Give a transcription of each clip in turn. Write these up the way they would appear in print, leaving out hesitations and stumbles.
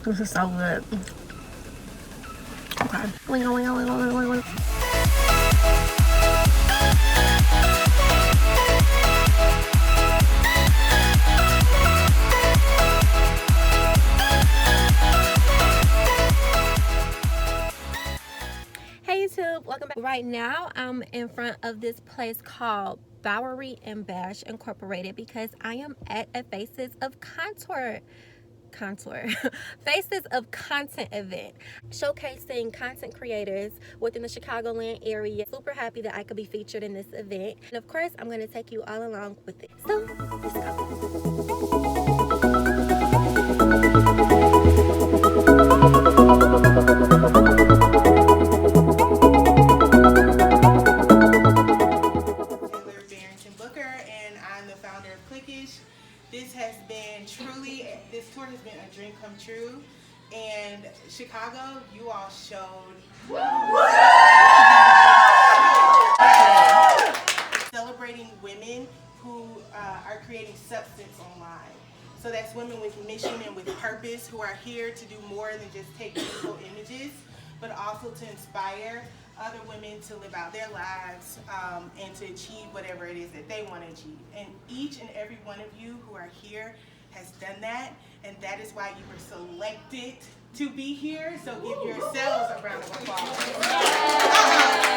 This is so good. Okay. Hey YouTube, welcome back. Right now I'm in front of this place called Bowery and Bash Incorporated because I am at a Faces of Content event showcasing content creators within the Chicagoland area. Super happy that I could be featured in this event, and of course I'm going to take you all along with it. So let's This tour has been a dream come true, and Chicago, you all showed celebrating women who are creating substance online. So that's women with mission and with purpose who are here to do more than just take beautiful images, but also to inspire other women to live out their lives and to achieve whatever it is that they want to achieve. And each and every one of you who are here has done that, and that is why you were selected to be here. So give yourselves a round of applause.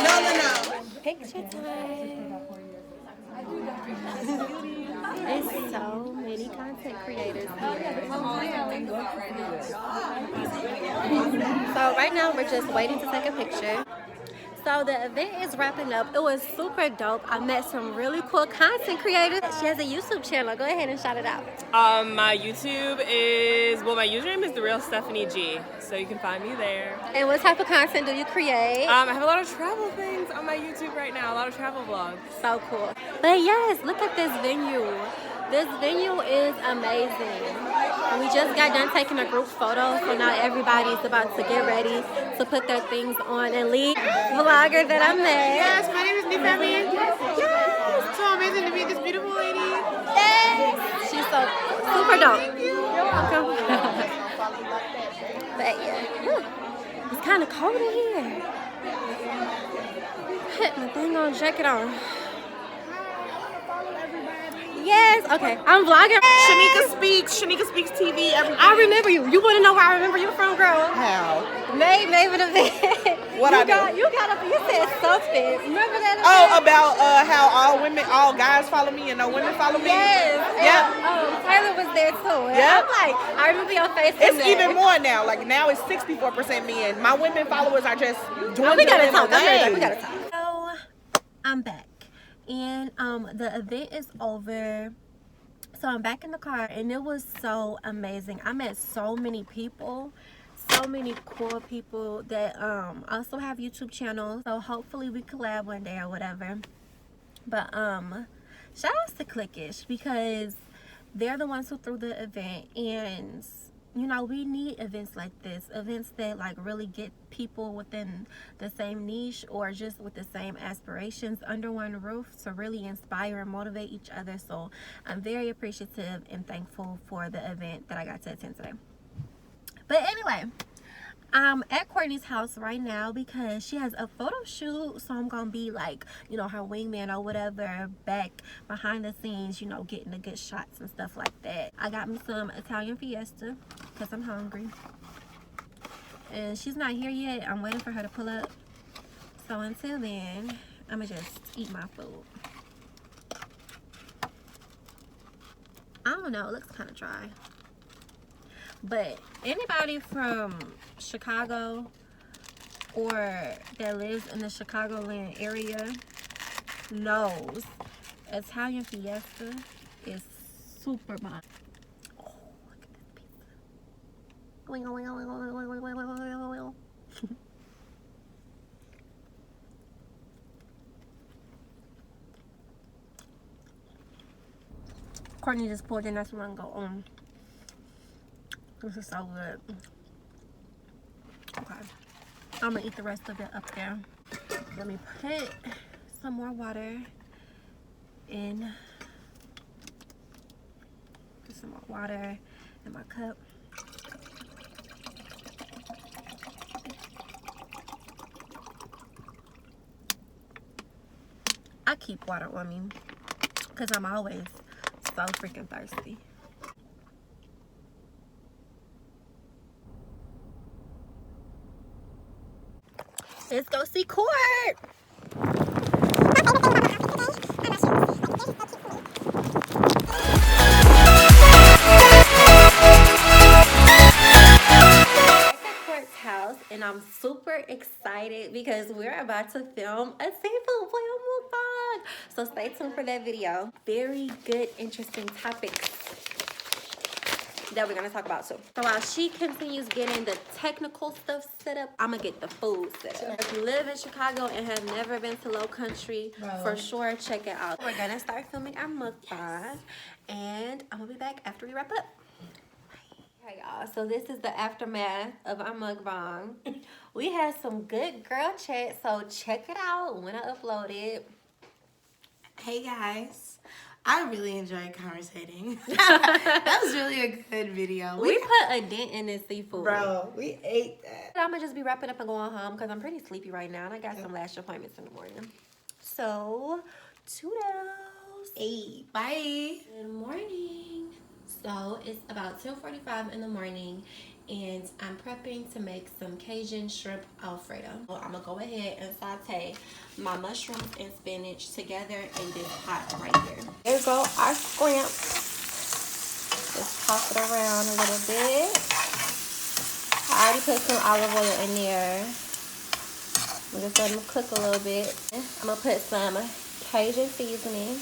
No. picture time. There's so many content creators here. So right now we're just waiting to take a picture. So the event is wrapping up. It was super dope. I met some really cool content creators. She has a YouTube channel. Go ahead and shout it out. My YouTube is, my username is The Real Stephanie G. So you can find me there. And what type of content do you create? I have a lot of travel things on my YouTube right now. A lot of travel vlogs. So cool. But yes, look at this venue. This venue is amazing. We just got done taking a group photo, so now everybody's about to get ready to put their things on and leave. Vlogger that I met. Yes, my name is Nick. Yes. So amazing to meet this beautiful lady. Yes. She's so super dope. You're welcome. But yeah, it's kind of cold in here. Put my dang on jacket on. Yes, okay. I'm vlogging. Shanika speaks TV. I remember you. You want to know where I remember you from, girl? How? May an event. What I do? You said something. Remember that event? Oh, about how all guys follow me and no women follow me? Yes. Yep. Oh, Taylor was there too. Yep. I'm like, I remember your face. It's even more now. Like now it's 64% men. My women followers are just doing we gotta talk. away. We gotta talk. So I'm back. And the event is over. So I'm back in the car, and it was so amazing. I met so many people, so many cool people that also have YouTube channels. So hopefully we collab one day or whatever. But shout outs to Clickish, because they're the ones who threw the event, and you know, we need events like this, events that like really get people within the same niche or just with the same aspirations under one roof to really inspire and motivate each other. So I'm very appreciative and thankful for the event that I got to attend today. But anyway, I'm at Courtney's house right now because she has a photo shoot, so I'm gonna be like, you know, her wingman or whatever, back behind the scenes, you know, getting the good shots and stuff like that. I got me some Italian Fiesta because I'm hungry, and she's not here yet. I'm waiting for her to pull up, so until then I'm gonna just eat my food. I don't know, it looks kind of dry. But anybody from Chicago or that lives in the Chicagoland area knows Italian Fiesta is super bomb. Oh, look at this pizza. Courtney just pulled in, that's what I'm gonna go. This is so good. Okay, I'm gonna eat the rest of it up there. Let me put some more water in. Put some more water, in my cup. I keep water on me because I'm always so freaking thirsty. Let's go see court. House, and I'm super excited because we're about to film a seafood mukbang. So stay tuned for that video. Very good, interesting topics that we're gonna talk about too. So while she continues getting the technical stuff set up, I'm gonna get the food set up. If you live in Chicago and have never been to Low Country, for sure check it out. We're gonna start filming our mukbang, and I'm gonna be back after we wrap up. Hey y'all, so this is the aftermath of our mukbang. We had some good girl chat, so check it out when I upload it. Hey guys, I really enjoyed conversating. That was really a good video. We put a dent in this seafood. Bro, we ate that. I'm gonna just be wrapping up and going home because I'm pretty sleepy right now and I got some lash appointments in the morning. So, toodles. Hey, bye. Good morning. So it's about 10:45 in the morning and I'm prepping to make some Cajun shrimp Alfredo. So I'm gonna go ahead and saute my mushrooms and spinach together in this pot right here. There go our shrimp. Just toss it around a little bit. I already put some olive oil in there. I'm just letting them cook a little bit. I'm gonna put some Cajun seasoning.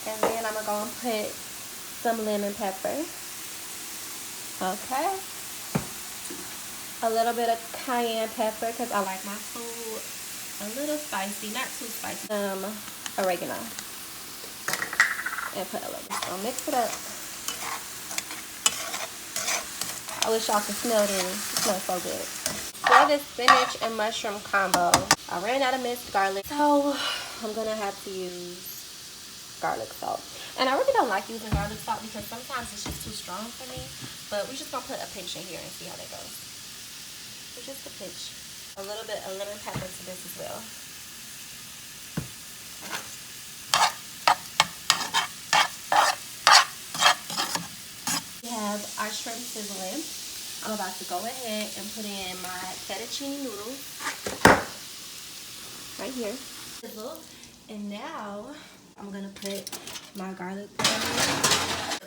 And then I'm gonna go and put some lemon pepper. Okay. A little bit of cayenne pepper because I like my food a little spicy, not too spicy. Oregano. And put a little bit. So mix it up. I wish y'all could smell it. It smells so good. For this spinach and mushroom combo, I ran out of minced garlic, so I'm gonna have to use garlic salt. And I really don't like using garlic salt because sometimes it's just too strong for me. But we're just gonna put a pinch in here and see how that goes. So just a pinch. A little bit of lemon pepper to this as well. We have our shrimp sizzling. I'm about to go ahead and put in my fettuccine noodles right here. And now I'm gonna put my garlic powder.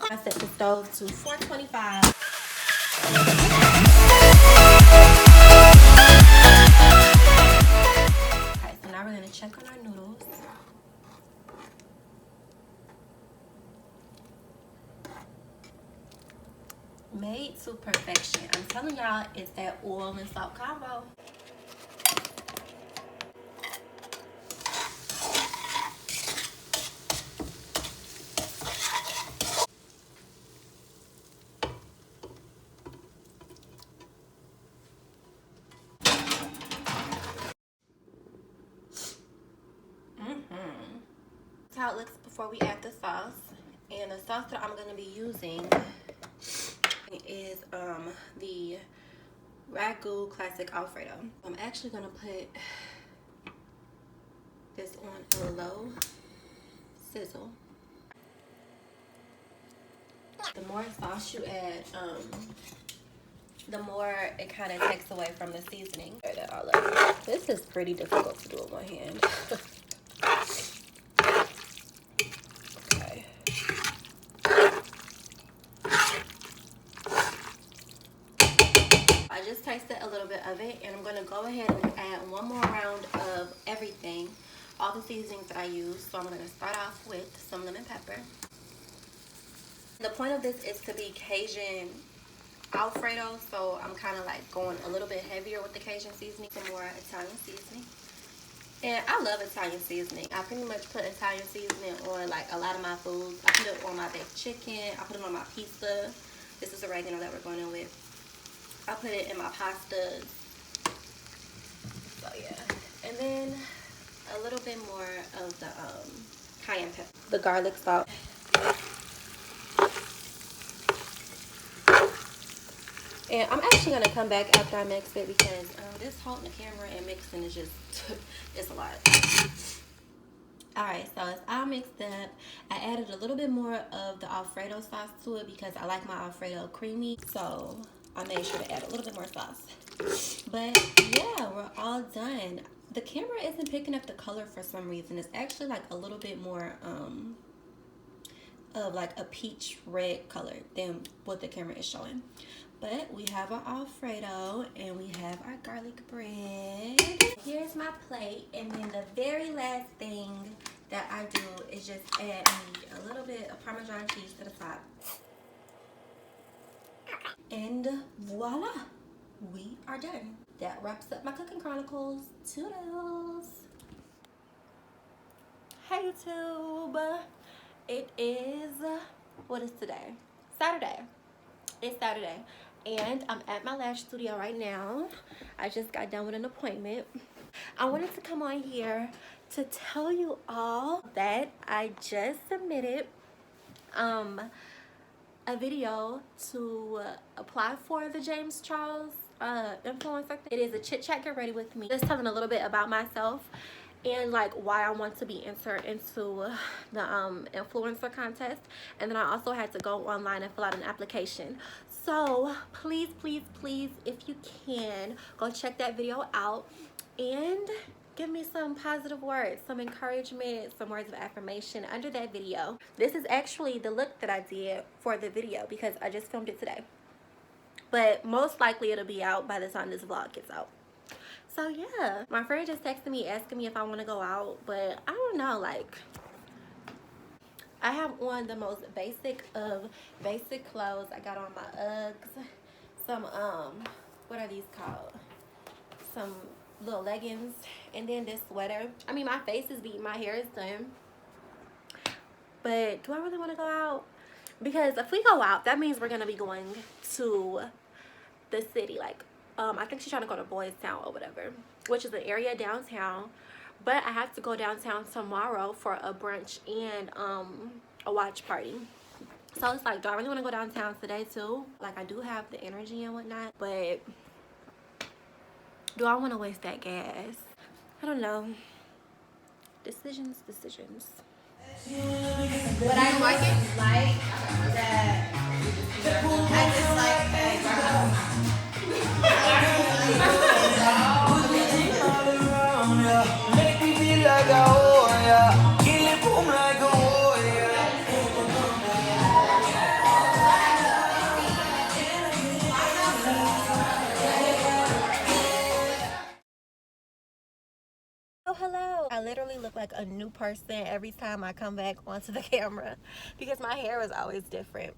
I set the stove to 425. Okay, so now we're gonna check on our noodles. Made to perfection. I'm telling y'all, it's that oil and salt combo. That's how it looks before we add the sauce. And the sauce that I'm going to be using is the Ragu Classic Alfredo. I'm actually going to put this on a low sizzle. The more sauce you add, the more it kind of takes away from the seasoning. That all up. This is pretty difficult to do with one hand. Okay. I just tasted a little bit of it, and I'm gonna go ahead and add one more round of everything, all the seasonings that I use. So I'm gonna start off with some lemon pepper. The point of this is to be Cajun Alfredo, so I'm kind of like going a little bit heavier with the Cajun seasoning, some more Italian seasoning. And I love Italian seasoning. I pretty much put Italian seasoning on like a lot of my foods. I put it on my baked chicken. I put it on my pizza. This is oregano that we're going in with. I put it in my pastas. So yeah. And then a little bit more of the cayenne pepper, the garlic salt. And I'm actually gonna come back after I mix it because this holding the camera and mixing is just it's a lot. Alright, so it's all mixed up. I added a little bit more of the Alfredo sauce to it because I like my Alfredo creamy. So I made sure to add a little bit more sauce. But yeah, we're all done. The camera isn't picking up the color for some reason. It's actually like a little bit more of like a peach red color than what the camera is showing. But we have our Alfredo and we have our garlic bread. Here's my plate, and then the very last thing that I do is just add me a little bit of Parmesan cheese to the top. And voila, we are done. That wraps up my cooking chronicles. Toodles. Hey YouTube. It is, what is today? Saturday. It's Saturday. And I'm at my lash studio right now. I just got done with an appointment. I wanted to come on here to tell you all that I just submitted a video to apply for the James Charles influencer. It is a chit chat, get ready with me. Just telling a little bit about myself and like why I want to be entered into the influencer contest. And then I also had to go online and fill out an application. So please, please, please, if you can, go check that video out and give me some positive words, some encouragement, some words of affirmation under that video. This is actually the look that I did for the video because I just filmed it today. But most likely it'll be out by the time this vlog gets out. So yeah, my friend just texted me asking me if I want to go out, but I don't know, like I have on the most basic of basic clothes. I got on my Uggs, some what are these called? Some little leggings, and then this sweater. I mean, my face is beat, my hair is done. But do I really want to go out? Because if we go out, that means we're gonna be going to the city. Like I think she's trying to go to Boys Town or whatever, which is an area downtown. But I have to go downtown tomorrow for a brunch and a watch party. So it's like, do I really want to go downtown today too? Like, I do have the energy and whatnot, but do I want to waste that gas? I don't know. Decisions. But I like it that I just like that. Make me feel like a warrior. Kill it boom like a warrior. Oh, hello. I literally look like a new person every time I come back onto the camera because my hair is always different.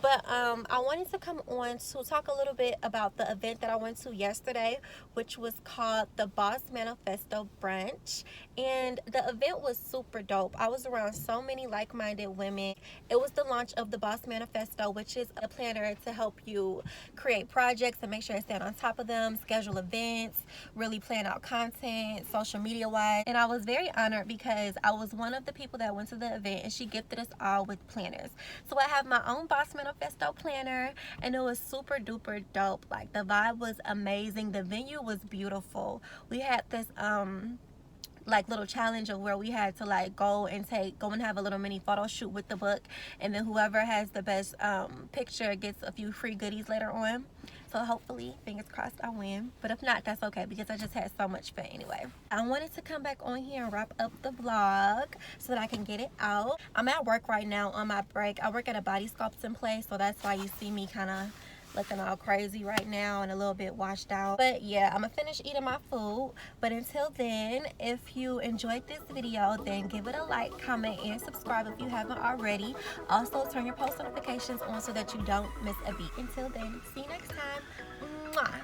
But I wanted to come on to talk a little bit about the event that I went to yesterday, which was called the Boss Manifesto Brunch. And the event was super dope. I was around so many like-minded women. It was the launch of the Boss Manifesto, which is a planner to help you create projects and make sure you stay on top of them, schedule events, really plan out content, social media-wise. And I was very honored because I was one of the people that went to the event, and she gifted us all with planners. So I have my own Boss Manifesto planner, and it was super duper dope. Like, the vibe was amazing. The venue was beautiful. We had this like little challenge of where we had to like go and have a little mini photo shoot with the book, and then whoever has the best picture gets a few free goodies later on. So hopefully, fingers crossed, I win. But if not, that's okay because I just had so much fun anyway. I wanted to come back on here and wrap up the vlog so that I can get it out. I'm at work right now on my break. I work at a body sculpting place, so that's why you see me kind of looking all crazy right now and a little bit washed out. But yeah, I'm gonna finish eating my food. But until then, if you enjoyed this video, then give it a like, comment, and subscribe if you haven't already. Also, turn your post notifications on so that you don't miss a beat. Until then, see you next time. Mwah.